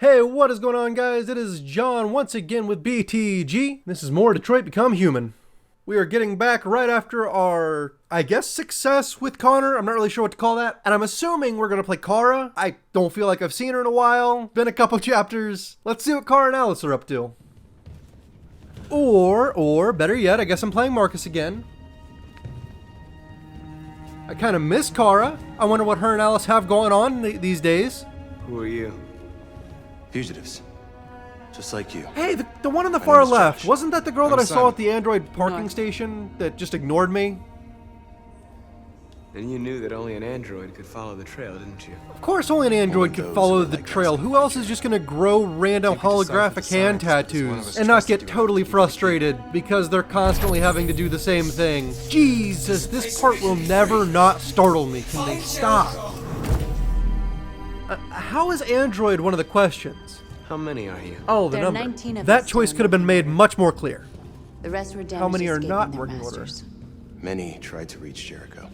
Hey, what is going on, guys? It is John once again with BTG. This is more Detroit Become Human. We are getting back right after our, I guess, success with Connor. I'm not really sure what to call that. And I'm assuming we're going to play Kara. I don't feel like I've seen her in a while. Been a couple chapters. Let's see what Kara and Alice are up to. Or better yet, I guess I'm playing Markus again. I kind of miss Kara. I wonder what her and Alice have going on these days. Who are you? Fugitives. Just like you. Hey, the one on the far left. Josh. Wasn't that the girl that I saw Simon. at the Android parking station that just ignored me? And you knew that only an android could follow the trail, didn't you? Of course only an android Only could those follow who are the like trail. us Who can else is just gonna grow random You could decide for holographic the hand science, because one of tattoos us and not trusts get to do totally it. frustrated because they're constantly having to do the same thing? Jesus, this part will never not startle me. Can they stop? How is android one of the questions? How many are you? Oh, the There are number. 19 of That us choice still could have been made much more clear. The rest were damaged. How many are escaping not in their working order? masters. Many tried to reach Jericho.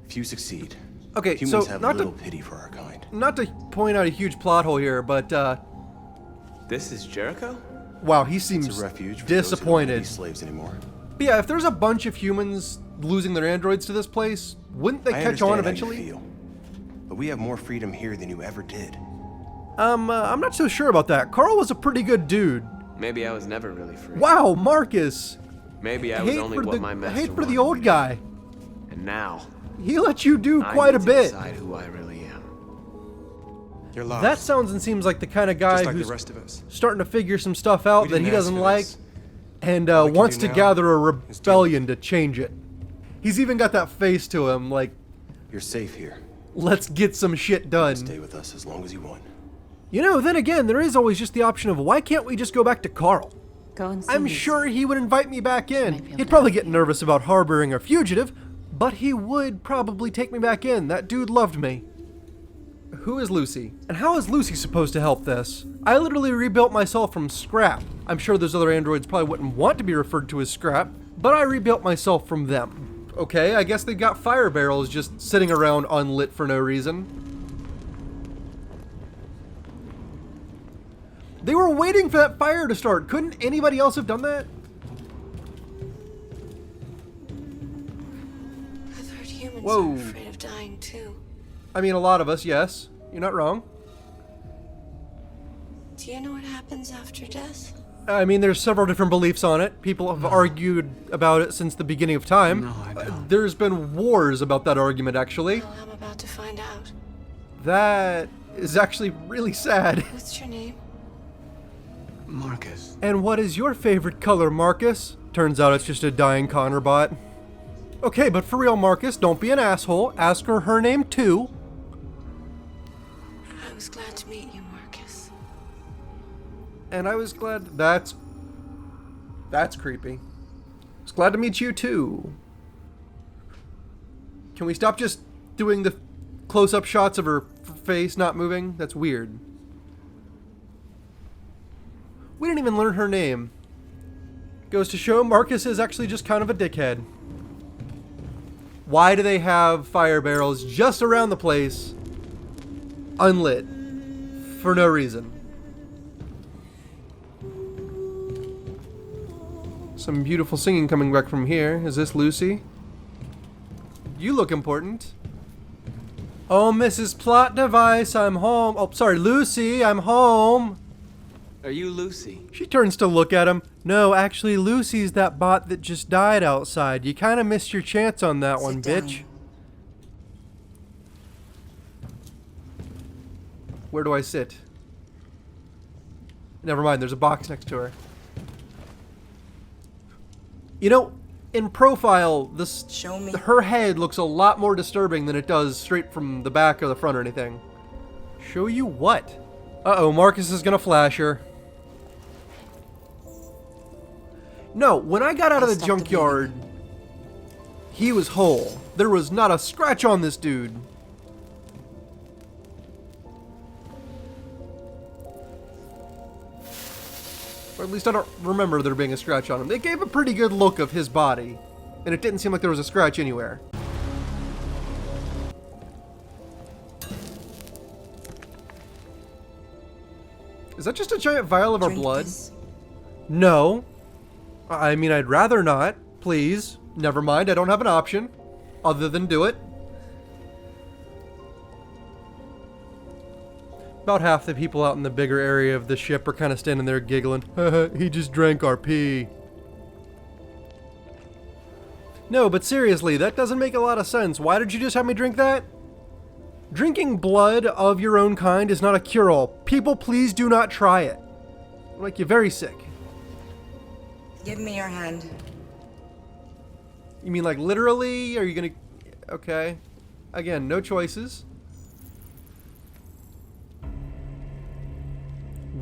Few succeed. Okay, Humans so have not little to pity for our kind. not to point out a huge plot hole here, but This is Jericho? wow, he It's seems a refuge for disappointed. those who don't want to be slaves anymore. But yeah, if there's a bunch of humans losing their androids to this place, wouldn't they I catch on understand eventually? how you feel, but we have more freedom here than you ever did. I'm not so sure about that. Carl was a pretty good dude. Maybe I was never really free. Wow, Markus. Maybe I was only what my master hate for the wanted old me to guy. be. And now, He let you do I quite a need to bit. decide who I really am. You're lost. That sounds and seems like the kind of guy just like who's the rest of us. starting to figure some stuff out We that he didn't ask doesn't for like this. and All we can wants do to now gather a is deal with rebellion to change it. He's even got that face to him like, You're safe here. let's get some shit done. Stay with us as long as you want. You know, then again, there is always just the option of why can't we just go back to Carl? Go and see I'm these. sure he would invite me back Might in. be able He'd to probably help get nervous about harboring a fugitive, but he would probably take me back in. That dude loved me. Who is Lucy? And how is Lucy supposed to help this? I literally rebuilt myself from scrap. I'm sure those other androids probably wouldn't want to be referred to as scrap, but I rebuilt myself from them. Okay, I guess they've got fire barrels just sitting around unlit for no reason. They were waiting for that fire to start. Couldn't anybody else have done that? I've heard humans Whoa. are afraid of dying too. I mean, a lot of us, yes. You're not wrong. Do you know what happens after death? I mean, there's several different beliefs on it. People have argued about it since the beginning of time. No, I don't. There's been wars about that argument, actually. Well, I'm about to find out. That is actually really sad. What's your name? Markus. And what is your favorite color, Markus? Turns out it's just a dying Connor bot. Okay, but for real, Markus, don't be an asshole. Ask her name too. I was glad to meet you, Markus. And I was glad. That's creepy. I was glad to meet you too. Can we stop just doing the close-up shots of her face not moving? That's weird. We didn't even learn her name. Goes to show Markus is actually just kind of a dickhead. Why do they have fire barrels just around the place, unlit, for no reason? Some beautiful singing coming back from here. Is this Lucy? You look important. Oh, Mrs. Plot Device, I'm home. Oh, sorry, Lucy, I'm home. Are you Lucy? She turns to look at him. No, actually, Lucy's that bot that just died outside. You kind of missed your chance on that one, Sit bitch. down. Where do I sit? Never mind, there's a box next to her. You know, in profile, this Show me. her head looks a lot more disturbing than it does straight from the back or the front or anything. Show you what? Uh-oh, Markus is gonna flash her. No, when I got out of I'll the stop the junkyard, he was whole. There was not a scratch on this dude. Or at least I don't remember there being a scratch on him. They gave a pretty good look of his body, and it didn't seem like there was a scratch anywhere. Is that just a giant vial of our Drink blood? this. No. I mean, I'd rather not. Please. Never mind, I don't have an option. Other than do it. About half the people out in the bigger area of the ship are kind of standing there giggling. He just drank our pee. No, but seriously, that doesn't make a lot of sense. Why did you just have me drink that? Drinking blood of your own kind is not a cure-all. People, please do not try it. It'll make you very sick. Give me your hand. You mean like literally? Are you gonna... Okay. Again, no choices.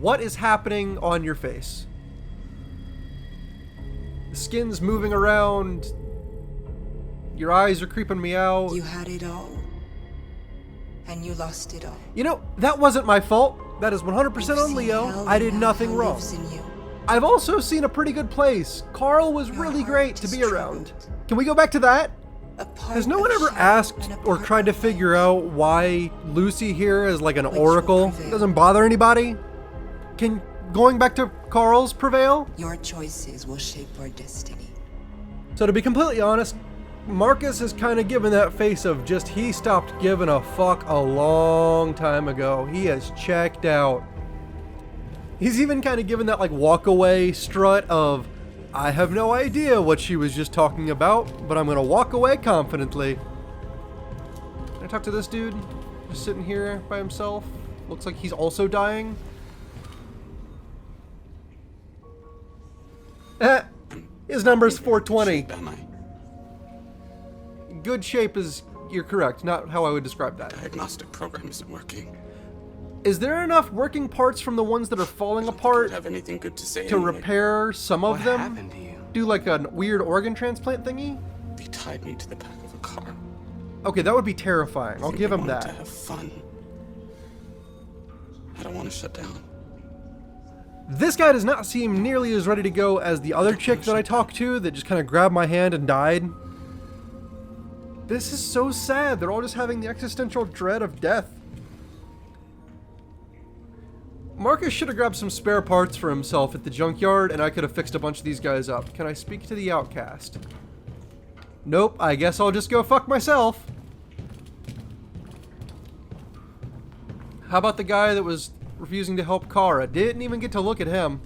What is happening on your face? The skin's moving around. Your eyes are creeping me out. You had it all. And you lost it all. You know, that wasn't my fault. That is 100% You've on seen Leo. hell, I did and nothing hell wrong. lives in you. I've also seen a pretty good place. Carl was Your really heart great to is be around. troubled. Can we go back to that? A part Has no one of ever shadow asked and a or part tried to of figure light. out why Lucy here is like an Which will oracle? prevail? Doesn't bother anybody? Can going back to Carl's prevail? Your choices will shape our destiny. So to be completely honest, Markus has kind of given that face of just he stopped giving a fuck a long time ago. He has checked out. He's even kind of given that like walk away strut of, I have no idea what she was just talking about, but I'm gonna walk away confidently. Can I talk to this dude? Just sitting here by himself. Looks like he's also dying. His number's 420. Am I? Good shape is, you're correct, not how I would describe that. Diagnostic program isn't working. Is there enough working parts from the ones that are falling I don't apart have anything good to say to anyway. repair some of What them? happened to you? Do like a weird organ transplant thingy? They tied me to the back of a car. Okay, that would be terrifying. I'll Think give they him wanted that. To have fun. I don't want to shut down. This guy does not seem nearly as ready to go as the other chick that I talked to that just kind of grabbed my hand and died. This is so sad. They're all just having the existential dread of death. Markus should have grabbed some spare parts for himself at the junkyard and I could have fixed a bunch of these guys up. Can I speak to the outcast? Nope, I guess I'll just go fuck myself. How about the guy that was refusing to help Kara? Didn't even get to look at him.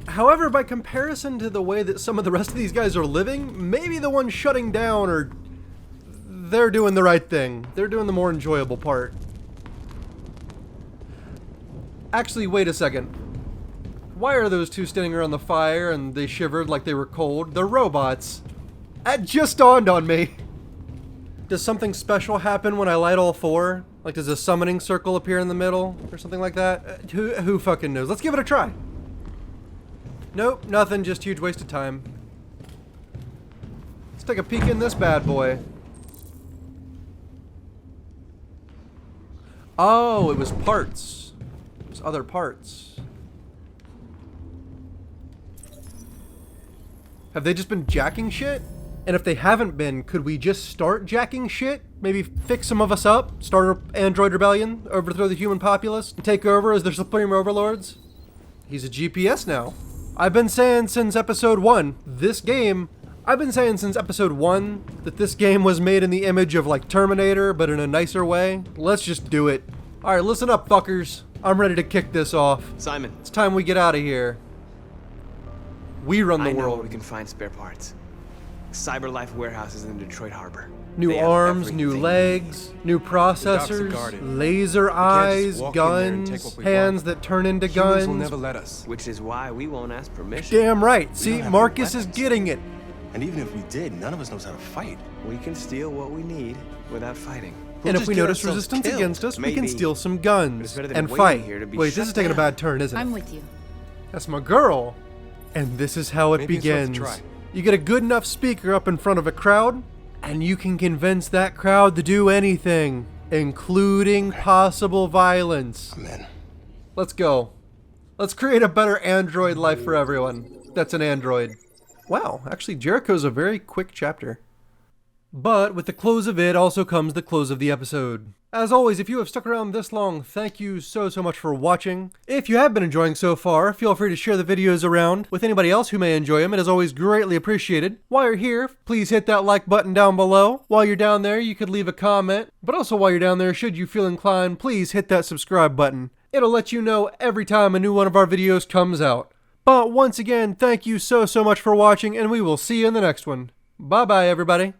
However, by comparison to the way that some of the rest of these guys are living, maybe the ones shutting down are... they're doing the right thing. They're doing the more enjoyable part. Actually, wait a second. Why are those two standing around the fire and they shivered like they were cold? They're robots. That just dawned on me. Does something special happen when I light all four? Like, does a summoning circle appear in the middle or something like that? Who fucking knows? Let's give it a try. Nope, nothing, just huge waste of time. Let's take a peek in this bad boy. Oh, it was parts. It was other parts. Have they just been jacking shit? And if they haven't been, could we just start jacking shit? Maybe fix some of us up, start an android rebellion, overthrow the human populace, and take over as their supreme overlords? He's a GPS now. I've been saying since episode 1, I've been saying since episode 1 that this game was made in the image of like Terminator, but in a nicer way. Let's just do it. Alright, listen up, fuckers. I'm ready to kick this off. Simon, It's time we get out of here. We run the I know world. where we can find spare parts. CyberLife warehouses in the Detroit Harbor. New They have arms, new everything. legs, new docks are processors, guarded. laser just eyes, walk in there and take guns, what we hands want. that turn into Humans guns. will never let us. Which is why we won't ask permission. Damn right. See, have any Markus is weapons. getting it. And even if we did, none of us knows how to fight. We can steal what we need without fighting. We'll And if just we get notice ourselves resistance killed. against us, we can Maybe. steal some But guns it's better than and waiting fight. here to be Wait, this shut is taking a down. bad turn, isn't it? I'm with you. That's my girl. And this is how it Maybe it's worth a begins. try. You get a good enough speaker up in front of a crowd, and you can convince that crowd to do anything, including possible violence. I'm in. Let's go. Let's create a better android life for everyone. That's an android. Wow, actually Jericho's a very quick chapter. But with the close of it also comes the close of the episode. As always, if you have stuck around this long, thank you so much for watching. If you have been enjoying so far, feel free to share the videos around with anybody else who may enjoy them. It is always greatly appreciated. While you're here, please hit that like button down below. While you're down there, you could leave a comment. But also while you're down there, should you feel inclined, please hit that subscribe button. It'll let you know every time a new one of our videos comes out. But once again, thank you so much for watching, and we will see you in the next one. Bye-bye, everybody.